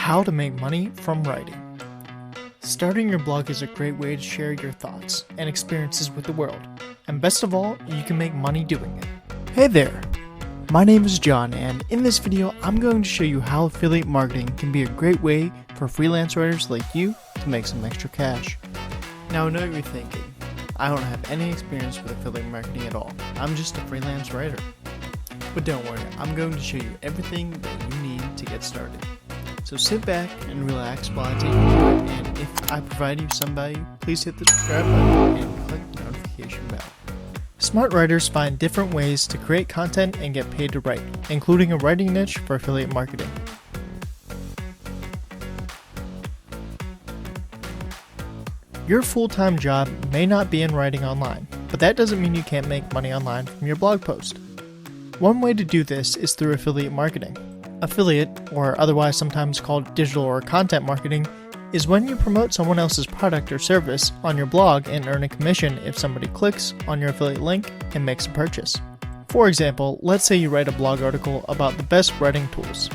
How to make money from writing. Starting your blog is a great way to share your thoughts and experiences with the world, and best of all, you can make money doing it. Hey there! My name is John, and in this video, I'm going to show you how affiliate marketing can be a great way for freelance writers like you to make some extra cash. Now I know what you're thinking, I don't have any experience with affiliate marketing at all. I'm just a freelance writer. But don't worry, I'm going to show you everything that you need to get started. So sit back and relax while I take you through it, and if I provide you some value, please hit the subscribe button and click the notification bell. Smart writers find different ways to create content and get paid to write, including a writing niche for affiliate marketing. Your full-time job may not be in writing online, but that doesn't mean you can't make money online from your blog post. One way to do this is through affiliate marketing. Affiliate, or otherwise sometimes called digital or content marketing, is when you promote someone else's product or service on your blog and earn a commission if somebody clicks on your affiliate link and makes a purchase. For example, let's say you write a blog article about the best writing tools.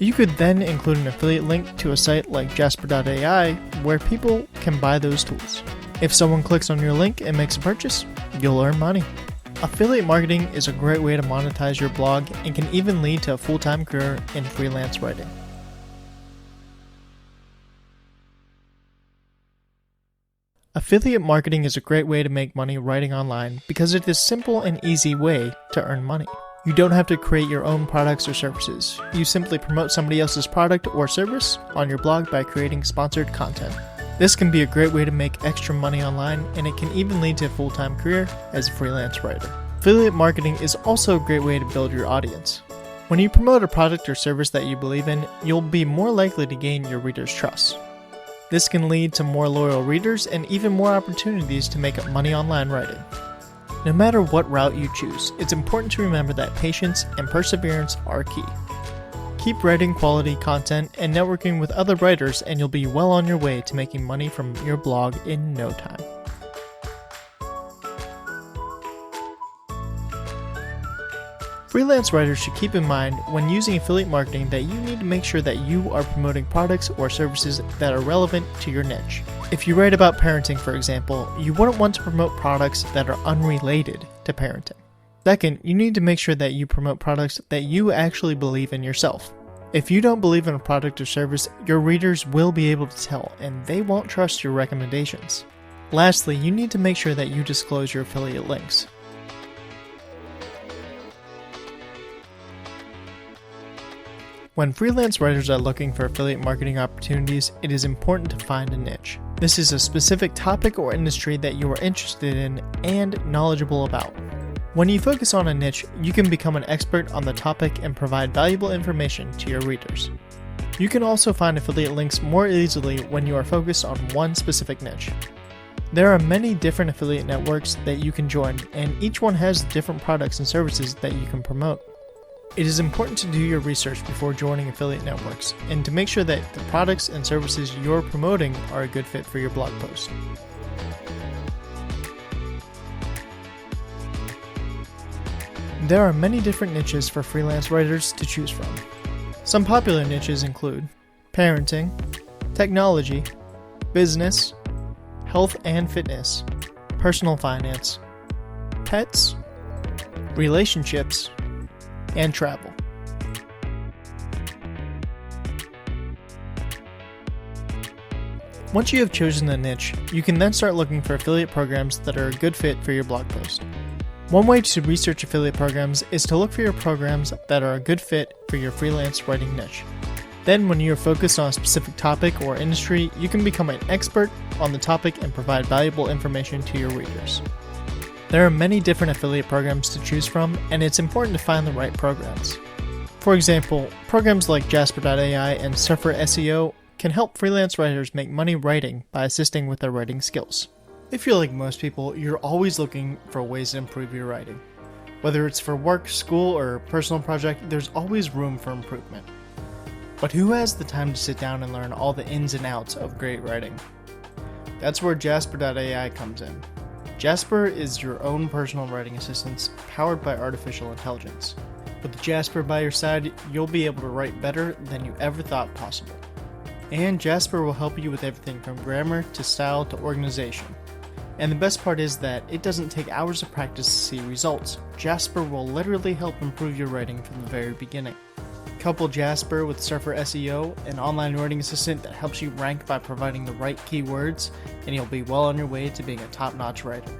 You could then include an affiliate link to a site like Jasper.ai where people can buy those tools. If someone clicks on your link and makes a purchase, you'll earn money. Affiliate marketing is a great way to monetize your blog and can even lead to a full-time career in freelance writing. Affiliate marketing is a great way to make money writing online because it is a simple and easy way to earn money. You don't have to create your own products or services. You simply promote somebody else's product or service on your blog by creating sponsored content. This can be a great way to make extra money online, and it can even lead to a full-time career as a freelance writer. Affiliate marketing is also a great way to build your audience. When you promote a product or service that you believe in, you'll be more likely to gain your readers' trust. This can lead to more loyal readers and even more opportunities to make money online writing. No matter what route you choose, it's important to remember that patience and perseverance are key. Keep writing quality content and networking with other writers, and you'll be well on your way to making money from your blog in no time. Freelance writers should keep in mind when using affiliate marketing that you need to make sure that you are promoting products or services that are relevant to your niche. If you write about parenting, for example, you wouldn't want to promote products that are unrelated to parenting. Second, you need to make sure that you promote products that you actually believe in yourself. If you don't believe in a product or service, your readers will be able to tell, and they won't trust your recommendations. Lastly, you need to make sure that you disclose your affiliate links. When freelance writers are looking for affiliate marketing opportunities, it is important to find a niche. This is a specific topic or industry that you are interested in and knowledgeable about. When you focus on a niche, you can become an expert on the topic and provide valuable information to your readers. You can also find affiliate links more easily when you are focused on one specific niche. There are many different affiliate networks that you can join, and each one has different products and services that you can promote. It is important to do your research before joining affiliate networks, and to make sure that the products and services you're promoting are a good fit for your blog post. There are many different niches for freelance writers to choose from. Some popular niches include parenting, technology, business, health and fitness, personal finance, pets, relationships, and travel. Once you have chosen a niche, you can then start looking for affiliate programs that are a good fit for your blog post. One way to research affiliate programs is to look for your programs that are a good fit for your freelance writing niche. Then when you are focused on a specific topic or industry, you can become an expert on the topic and provide valuable information to your readers. There are many different affiliate programs to choose from, and it's important to find the right programs. For example, programs like Jasper.ai and Surfer SEO can help freelance writers make money writing by assisting with their writing skills. If you're like most people, you're always looking for ways to improve your writing. Whether it's for work, school, or personal project, there's always room for improvement. But who has the time to sit down and learn all the ins and outs of great writing? That's where Jasper.ai comes in. Jasper is your own personal writing assistant powered by artificial intelligence. With Jasper by your side, you'll be able to write better than you ever thought possible. And Jasper will help you with everything from grammar to style to organization. And the best part is that it doesn't take hours of practice to see results. Jasper will literally help improve your writing from the very beginning. Couple Jasper with Surfer SEO, an online writing assistant that helps you rank by providing the right keywords, and you'll be well on your way to being a top-notch writer.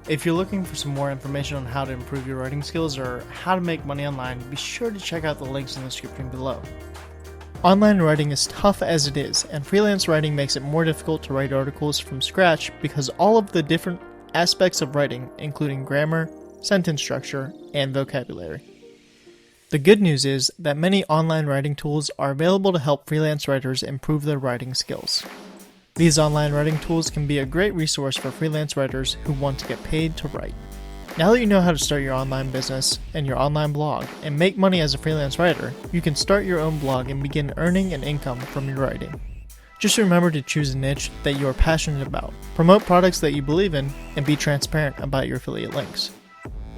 If you're looking for some more information on how to improve your writing skills or how to make money online, be sure to check out the links in the description below. Online writing is tough as it is, and freelance writing makes it more difficult to write articles from scratch because all of the different aspects of writing, including grammar, sentence structure, and vocabulary. The good news is that many online writing tools are available to help freelance writers improve their writing skills. These online writing tools can be a great resource for freelance writers who want to get paid to write. Now that you know how to start your online business and your online blog and make money as a freelance writer, you can start your own blog and begin earning an income from your writing. Just remember to choose a niche that you are passionate about, promote products that you believe in, and be transparent about your affiliate links.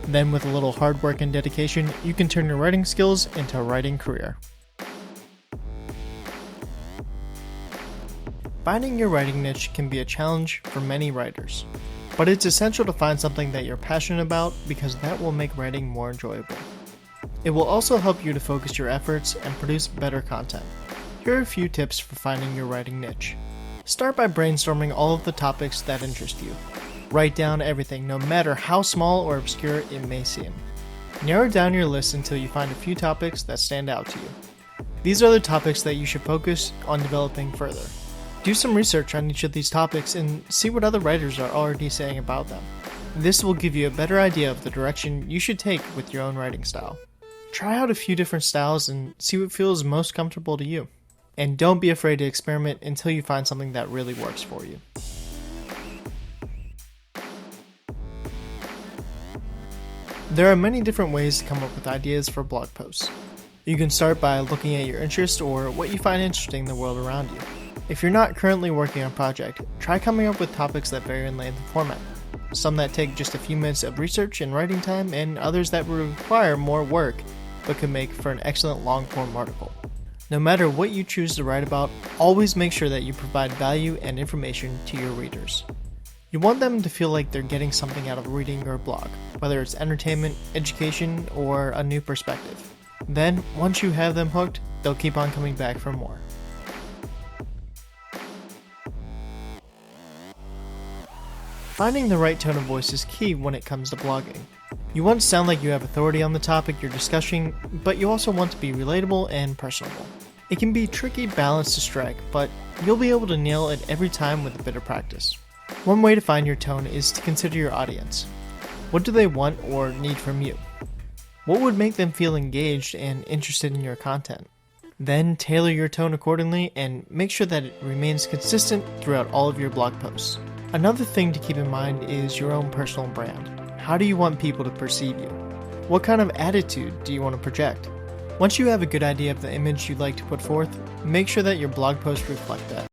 Then with a little hard work and dedication, you can turn your writing skills into a writing career. Finding your writing niche can be a challenge for many writers. But it's essential to find something that you're passionate about because that will make writing more enjoyable. It will also help you to focus your efforts and produce better content. Here are a few tips for finding your writing niche. Start by brainstorming all of the topics that interest you. Write down everything, no matter how small or obscure it may seem. Narrow down your list until you find a few topics that stand out to you. These are the topics that you should focus on developing further. Do some research on each of these topics and see what other writers are already saying about them. This will give you a better idea of the direction you should take with your own writing style. Try out a few different styles and see what feels most comfortable to you. And don't be afraid to experiment until you find something that really works for you. There are many different ways to come up with ideas for blog posts. You can start by looking at your interest or what you find interesting in the world around you. If you're not currently working on a project, try coming up with topics that vary in length and format. Some that take just a few minutes of research and writing time, and others that require more work but can make for an excellent long-form article. No matter what you choose to write about, always make sure that you provide value and information to your readers. You want them to feel like they're getting something out of reading your blog, whether it's entertainment, education, or a new perspective. Then, once you have them hooked, they'll keep on coming back for more. Finding the right tone of voice is key when it comes to blogging. You want to sound like you have authority on the topic you're discussing, but you also want to be relatable and personable. It can be a tricky balance to strike, but you'll be able to nail it every time with a bit of practice. One way to find your tone is to consider your audience. What do they want or need from you? What would make them feel engaged and interested in your content? Then tailor your tone accordingly and make sure that it remains consistent throughout all of your blog posts. Another thing to keep in mind is your own personal brand. How do you want people to perceive you? What kind of attitude do you want to project? Once you have a good idea of the image you'd like to put forth, make sure that your blog posts reflect that.